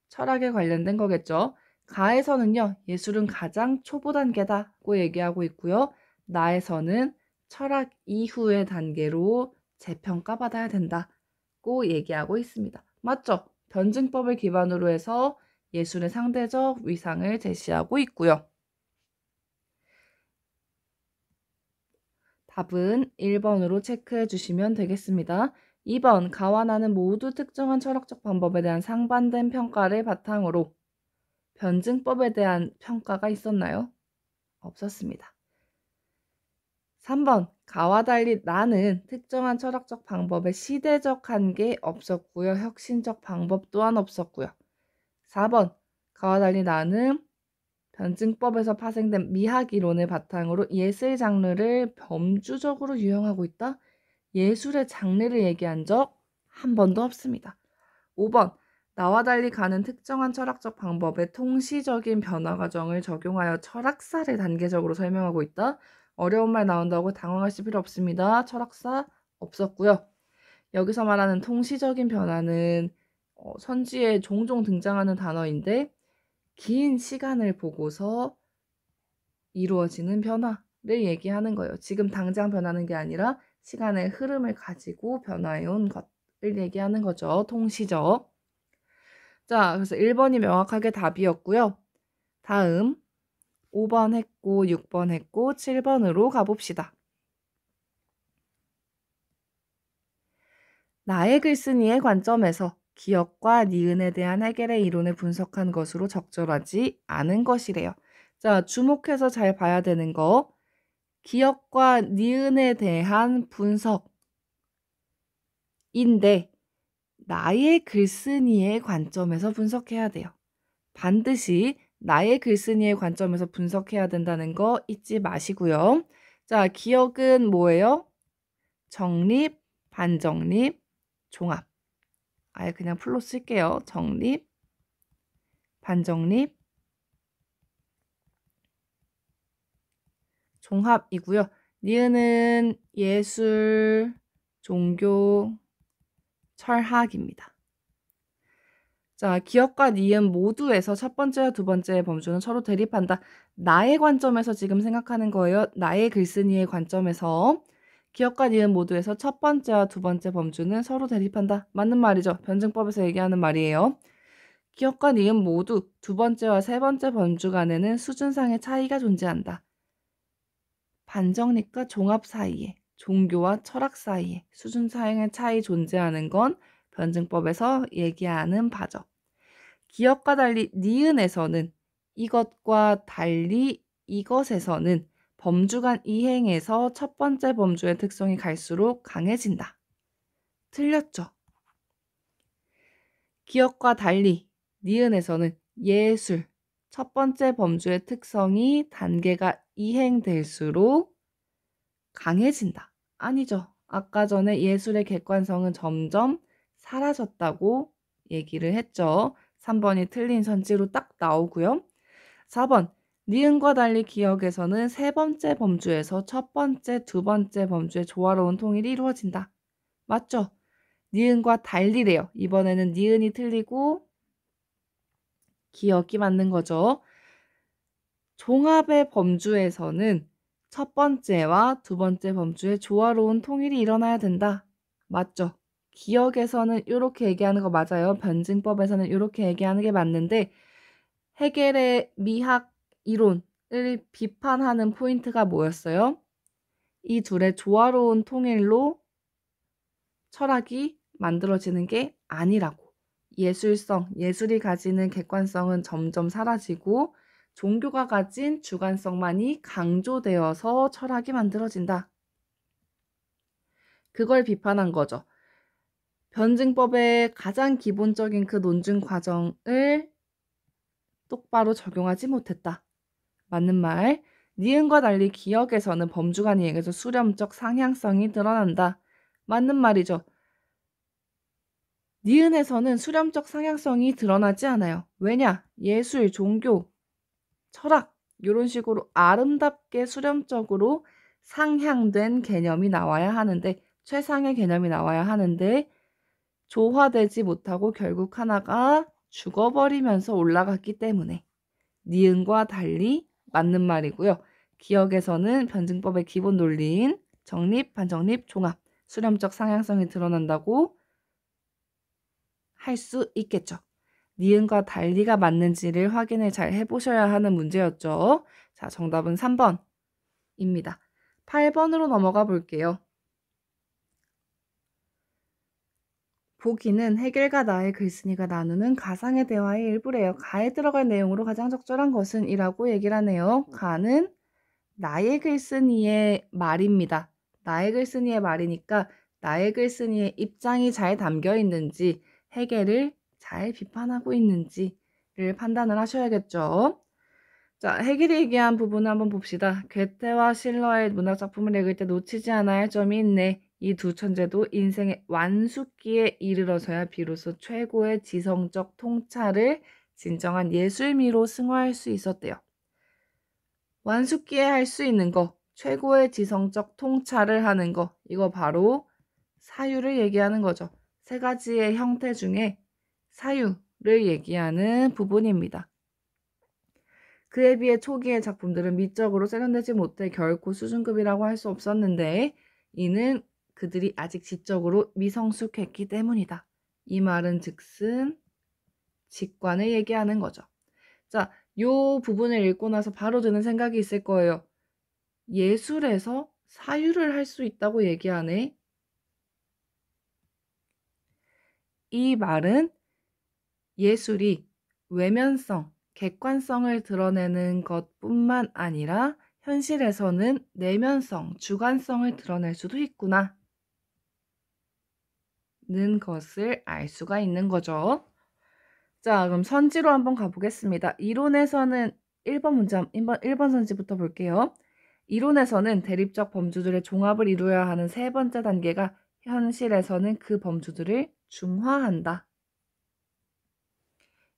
철학에 관련된 거겠죠. 가에서는요, 예술은 가장 초보 단계다고 얘기하고 있고요. 나에서는 철학 이후의 단계로 재평가받아야 된다고 얘기하고 있습니다. 맞죠? 변증법을 기반으로 해서 예술의 상대적 위상을 제시하고 있고요. 답은 1번으로 체크해 주시면 되겠습니다. 2번, 가와 나는 모두 특정한 철학적 방법에 대한 상반된 평가를 바탕으로 변증법에 대한 평가가 있었나요? 없었습니다. 3번, 가와 달리 나는 특정한 철학적 방법에 시대적 한계 없었고요. 혁신적 방법 또한 없었고요. 4번, 가와 달리 나는 변증법에서 파생된 미학 이론을 바탕으로 예술 장르를 범주적으로 유형하고 있다. 예술의 장르를 얘기한 적 한 번도 없습니다. 5번, 나와 달리 가는 특정한 철학적 방법에 통시적인 변화 과정을 적용하여 철학사를 단계적으로 설명하고 있다. 어려운 말 나온다고 당황하실 필요 없습니다. 철학사 없었고요. 여기서 말하는 통시적인 변화는 선지에 종종 등장하는 단어인데 긴 시간을 보고서 이루어지는 변화를 얘기하는 거예요. 지금 당장 변하는 게 아니라 시간의 흐름을 가지고 변화해온 것을 얘기하는 거죠. 통시적. 자, 그래서 1번이 명확하게 답이었고요. 다음 5번 했고 6번 했고 7번으로 가봅시다. 나의 글쓴이의 관점에서 기억과 니은에 대한 해겔의 이론을 분석한 것으로 적절하지 않은 것이래요. 자, 주목해서 잘 봐야 되는 거. 기억과 니은에 대한 분석인데 나의 글쓴이의 관점에서 분석해야 돼요. 반드시 나의 글쓴이의 관점에서 분석해야 된다는 거 잊지 마시고요. 자, 기억은 뭐예요? 정립, 반정립, 종합. 아예 그냥 풀로 쓸게요. 정립, 반정립, 종합이고요. 니은은 예술, 종교, 철학입니다. 자, 기억과 니은 모두에서 첫 번째와 두 번째의 범주는 서로 대립한다. 나의 관점에서 지금 생각하는 거예요. 나의 글쓴이의 관점에서 기억과 니은 모두에서 첫 번째와 두 번째 범주는 서로 대립한다. 맞는 말이죠. 변증법에서 얘기하는 말이에요. 기억과 니은 모두 두 번째와 세 번째 범주 간에는 수준상의 차이가 존재한다. 반정립과 종합 사이에, 종교와 철학 사이에 수준상의 차이 존재하는 건 변증법에서 얘기하는 바죠. 기억과 달리 니은에서는 이것과 달리 이것에서는 범주 간 이행에서 첫 번째 범주의 특성이 갈수록 강해진다. 틀렸죠? 기억과 달리 니은에서는 예술, 첫 번째 범주의 특성이 단계가 이행될수록 강해진다. 아니죠. 아까 전에 예술의 객관성은 점점 사라졌다고 얘기를 했죠. 3번이 틀린 선지로 딱 나오고요. 4번, 니은과 달리 기억에서는 세 번째 범주에서 첫 번째, 두 번째 범주의 조화로운 통일이 이루어진다. 맞죠? 니은과 달리래요. 이번에는 니은이 틀리고 기억이 맞는 거죠. 종합의 범주에서는 첫 번째와 두 번째 범주의 조화로운 통일이 일어나야 된다. 맞죠? 기억에서는 이렇게 얘기하는 거 맞아요. 변증법에서는 이렇게 얘기하는 게 맞는데 해겔의 미학 이론을 비판하는 포인트가 뭐였어요? 이 둘의 조화로운 통일로 철학이 만들어지는 게 아니라고. 예술성, 예술이 가지는 객관성은 점점 사라지고 종교가 가진 주관성만이 강조되어서 철학이 만들어진다. 그걸 비판한 거죠. 변증법의 가장 기본적인 그 논증 과정을 똑바로 적용하지 못했다. 맞는 말. 니은과 달리 기억에서는 범주 간 이행에서 수렴적 상향성이 드러난다. 맞는 말이죠. 니은에서는 수렴적 상향성이 드러나지 않아요. 왜냐? 예술, 종교, 철학 이런 식으로 아름답게 수렴적으로 상향된 개념이 나와야 하는데, 최상의 개념이 나와야 하는데 조화되지 못하고 결국 하나가 죽어버리면서 올라갔기 때문에 니은과 달리 맞는 말이고요. 기억에서는 변증법의 기본 논리인 정립, 반정립, 종합, 수렴적 상향성이 드러난다고 할 수 있겠죠. 니은과 달리가 맞는지를 확인을 잘 해보셔야 하는 문제였죠. 자, 정답은 3번입니다. 8번으로 넘어가 볼게요. 보기는 해겔과 나의 글쓴이가 나누는 가상의 대화의 일부래요. 가에 들어갈 내용으로 가장 적절한 것은 이라고 얘기를 하네요. 가는 나의 글쓴이의 말입니다. 나의 글쓴이의 말이니까 나의 글쓴이의 입장이 잘 담겨 있는지 해겔을 잘 비판하고 있는지를 판단을 하셔야겠죠. 자, 해겔이 얘기한 부분을 한번 봅시다. 괴테와 실러의 문학작품을 읽을 때 놓치지 않아야 할 점이 있네. 이 두 천재도 인생의 완숙기에 이르러서야 비로소 최고의 지성적 통찰을 진정한 예술미로 승화할 수 있었대요. 완숙기에 할 수 있는 거, 최고의 지성적 통찰을 하는 거, 이거 바로 사유를 얘기하는 거죠. 세 가지의 형태 중에 사유를 얘기하는 부분입니다. 그에 비해 초기의 작품들은 미적으로 세련되지 못해 결코 수준급이라고 할 수 없었는데 이는 그들이 아직 지적으로 미성숙했기 때문이다. 이 말은 즉슨 직관을 얘기하는 거죠. 자, 요 부분을 읽고 나서 바로 드는 생각이 있을 거예요. 예술에서 사유를 할 수 있다고 얘기하네. 이 말은 예술이 외면성, 객관성을 드러내는 것뿐만 아니라 현실에서는 내면성, 주관성을 드러낼 수도 있구나 는 것을 알 수가 있는 거죠. 자, 그럼 선지로 한번 가보겠습니다. 이론에서는 1번 문장, 1번 선지부터 볼게요. 이론에서는 대립적 범주들의 종합을 이루어야 하는 세 번째 단계가 현실에서는 그 범주들을 중화한다.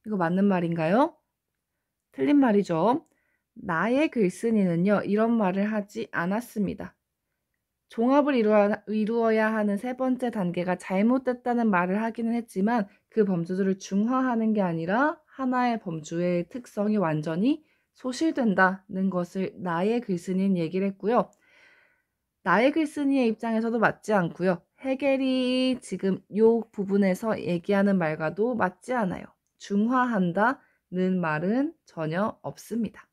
이거 맞는 말인가요? 틀린 말이죠. 나의 글쓴이는요, 이런 말을 하지 않았습니다. 종합을 이루어야 하는 세 번째 단계가 잘못됐다는 말을 하기는 했지만 그 범주들을 중화하는 게 아니라 하나의 범주의 특성이 완전히 소실된다는 것을 나의 글쓴이는 얘기를 했고요. 나의 글쓴이의 입장에서도 맞지 않고요. 해겔이 지금 이 부분에서 얘기하는 말과도 맞지 않아요. 중화한다는 말은 전혀 없습니다.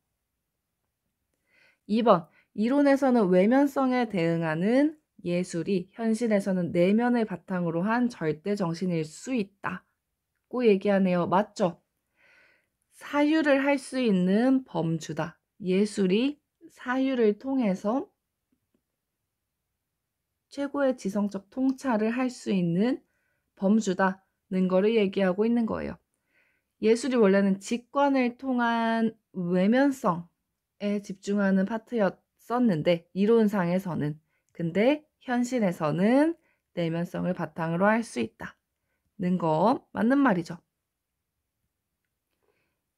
2번, 이론에서는 외면성에 대응하는 예술이 현실에서는 내면을 바탕으로 한 절대 정신일 수 있다고 얘기하네요. 맞죠? 사유를 할 수 있는 범주다. 예술이 사유를 통해서 최고의 지성적 통찰을 할 수 있는 범주다는 거를 얘기하고 있는 거예요. 예술이 원래는 직관을 통한 외면성에 집중하는 파트였었는데 이론상에서는 근데 현실에서는 내면성을 바탕으로 할 수 있다는 거 맞는 말이죠.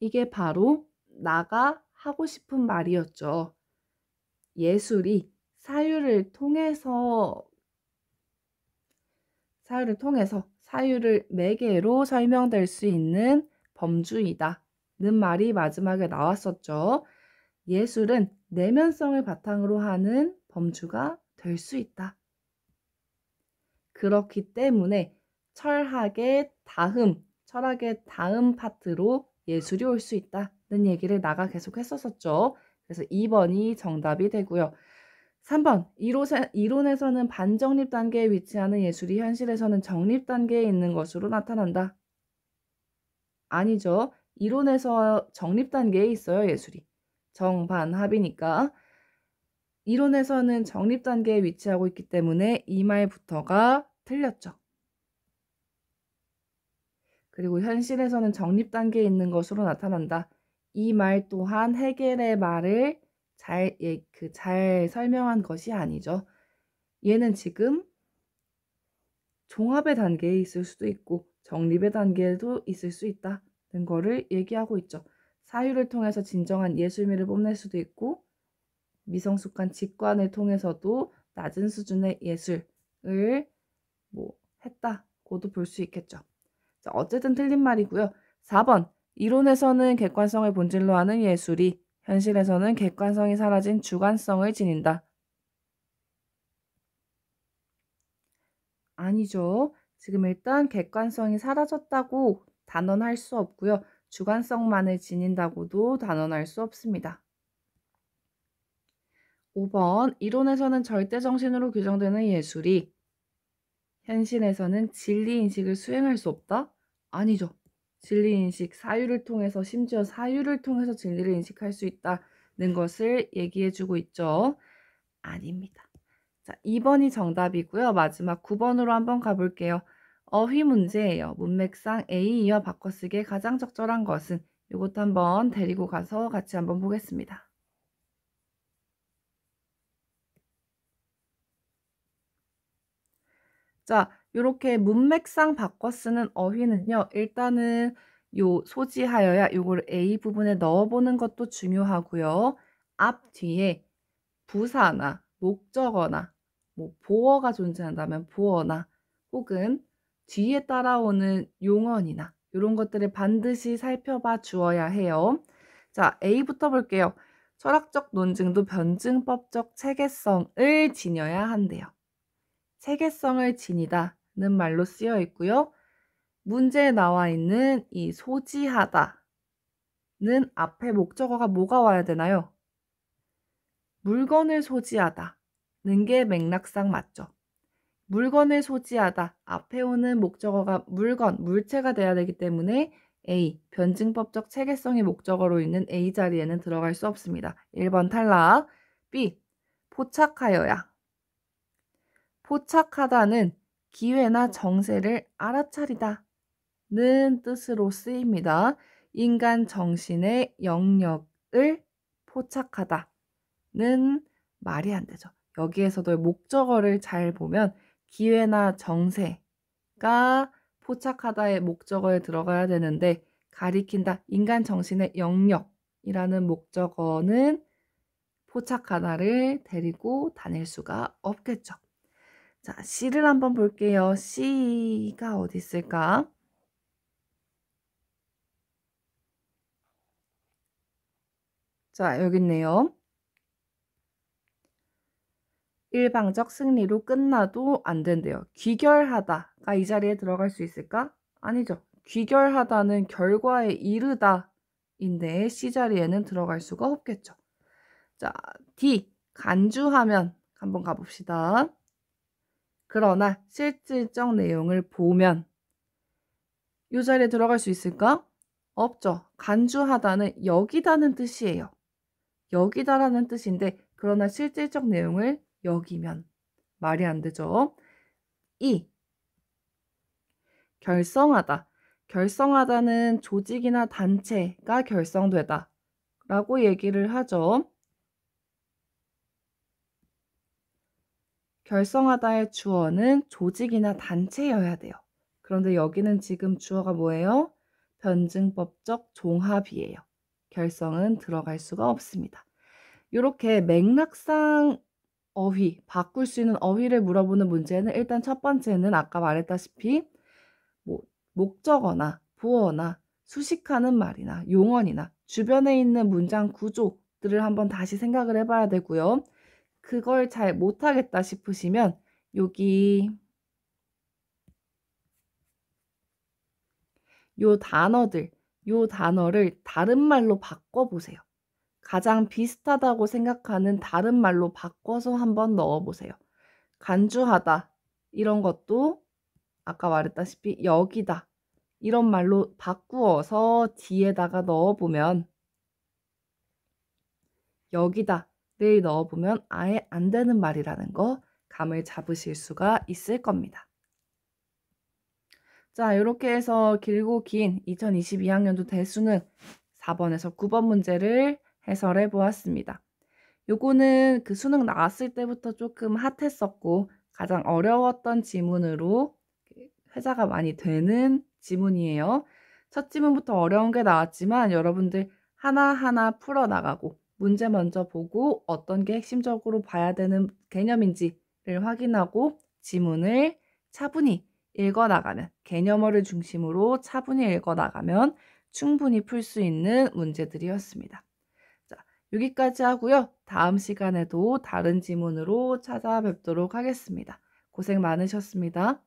이게 바로 나가 하고 싶은 말이었죠. 예술이 사유를 통해서 사유를 매개로 설명될 수 있는 범주이다는 말이 마지막에 나왔었죠. 예술은 내면성을 바탕으로 하는 범주가 될 수 있다. 그렇기 때문에 철학의 다음 파트로 예술이 올 수 있다는 얘기를 나가 계속 했었었죠. 그래서 2번이 정답이 되고요. 3번, 이론에서는 반정립 단계에 위치하는 예술이 현실에서는 정립 단계에 있는 것으로 나타난다. 아니죠. 이론에서 정립 단계에 있어요, 예술이. 정반합이니까. 이론에서는 정립 단계에 위치하고 있기 때문에 이 말부터가 틀렸죠. 그리고 현실에서는 정립 단계에 있는 것으로 나타난다. 이 말 또한 해겔의 말을 잘 설명한 것이 아니죠. 얘는 지금 종합의 단계에 있을 수도 있고 정립의 단계에도 있을 수 있다는 거를 얘기하고 있죠. 사유를 통해서 진정한 예술미를 뽐낼 수도 있고 미성숙한 직관을 통해서도 낮은 수준의 예술을 했다고도 볼 수 있겠죠. 자, 어쨌든 틀린 말이고요. 4번 이론에서는 객관성을 본질로 하는 예술이 현실에서는 객관성이 사라진 주관성을 지닌다. 아니죠. 지금 일단 객관성이 사라졌다고 단언할 수 없고요. 주관성만을 지닌다고도 단언할 수 없습니다. 5번 이론에서는 절대정신으로 규정되는 예술이 현실에서는 진리인식을 수행할 수 없다? 아니죠. 진리인식, 사유를 통해서 심지어 사유를 통해서 진리를 인식할 수 있다는 것을 얘기해주고 있죠. 아닙니다. 자, 2번이 정답이고요. 마지막 9번으로 한번 가볼게요. 어휘 문제예요. 문맥상 A 이어 바꿔쓰기에 가장 적절한 것은 이것도 한번 데리고 가서 같이 한번 보겠습니다. 자, 이렇게 문맥상 바꿔 쓰는 어휘는요. 일단은 요 소지하여야 요거를 A 부분에 넣어보는 것도 중요하고요. 앞 뒤에 부사나 목적어나 보어가 존재한다면 보어나 혹은 뒤에 따라오는 용언이나 이런 것들을 반드시 살펴봐 주어야 해요. 자, A부터 볼게요. 철학적 논증도 변증법적 체계성을 지녀야 한대요. 체계성을 지니다는 말로 쓰여 있고요. 문제에 나와 있는 이 소지하다는 앞에 목적어가 뭐가 와야 되나요? 물건을 소지하다는 게 맥락상 맞죠. 물건을 소지하다 앞에 오는 목적어가 물건, 물체가 돼야 되기 때문에 A, 변증법적 체계성이 목적어로 있는 A 자리에는 들어갈 수 없습니다. 1번 탈락. B, 포착하여야. 포착하다는 기회나 정세를 알아차리다는 뜻으로 쓰입니다. 인간 정신의 영역을 포착하다는 말이 안 되죠. 여기에서도 목적어를 잘 보면 기회나 정세가 포착하다의 목적어에 들어가야 되는데 가리킨다, 인간 정신의 영역이라는 목적어는 포착하다를 데리고 다닐 수가 없겠죠. 자, C를 한번 볼게요. C가 어디 있을까? 자, 여기 있네요. 일방적 승리로 끝나도 안 된대요. 귀결하다가 이 자리에 들어갈 수 있을까? 아니죠. 귀결하다는 결과에 이르다인데 C 자리에는 들어갈 수가 없겠죠. 자, D. 간주하면 한번 가봅시다. 그러나 실질적 내용을 보면 이 자리에 들어갈 수 있을까? 없죠. 간주하다는 여기다는 뜻이에요. 여기다라는 뜻인데 그러나 실질적 내용을 여기면 말이 안 되죠. 2. 결성하다. 결성하다는 조직이나 단체가 결성되다 라고 얘기를 하죠. 결성하다의 주어는 조직이나 단체여야 돼요. 그런데 여기는 지금 주어가 뭐예요? 변증법적 종합이에요. 결성은 들어갈 수가 없습니다. 이렇게 맥락상 어휘, 바꿀 수 있는 어휘를 물어보는 문제는 일단 첫 번째는 아까 말했다시피 목적어나 부어나 수식하는 말이나 용언이나 주변에 있는 문장 구조들을 한번 다시 생각을 해봐야 되고요. 그걸 잘 못하겠다 싶으시면 여기 요 단어를 다른 말로 바꿔보세요. 가장 비슷하다고 생각하는 다른 말로 바꿔서 한번 넣어보세요. 간주하다 이런 것도 아까 말했다시피 여기다 이런 말로 바꾸어서 뒤에다가 넣어보면 여기다를 넣어보면 아예 안 되는 말이라는 거 감을 잡으실 수가 있을 겁니다. 자, 이렇게 해서 길고 긴 2022학년도 대수능 4번에서 9번 문제를 해설해 보았습니다. 요거는 그 수능 나왔을 때부터 조금 핫했었고 가장 어려웠던 지문으로 회자가 많이 되는 지문이에요. 첫 지문부터 어려운 게 나왔지만 여러분들 하나하나 풀어나가고 문제 먼저 보고 어떤 게 핵심적으로 봐야 되는 개념인지를 확인하고 지문을 차분히 읽어나가면, 개념어를 중심으로 차분히 읽어나가면 충분히 풀 수 있는 문제들이었습니다. 자, 여기까지 하고요. 다음 시간에도 다른 지문으로 찾아뵙도록 하겠습니다. 고생 많으셨습니다.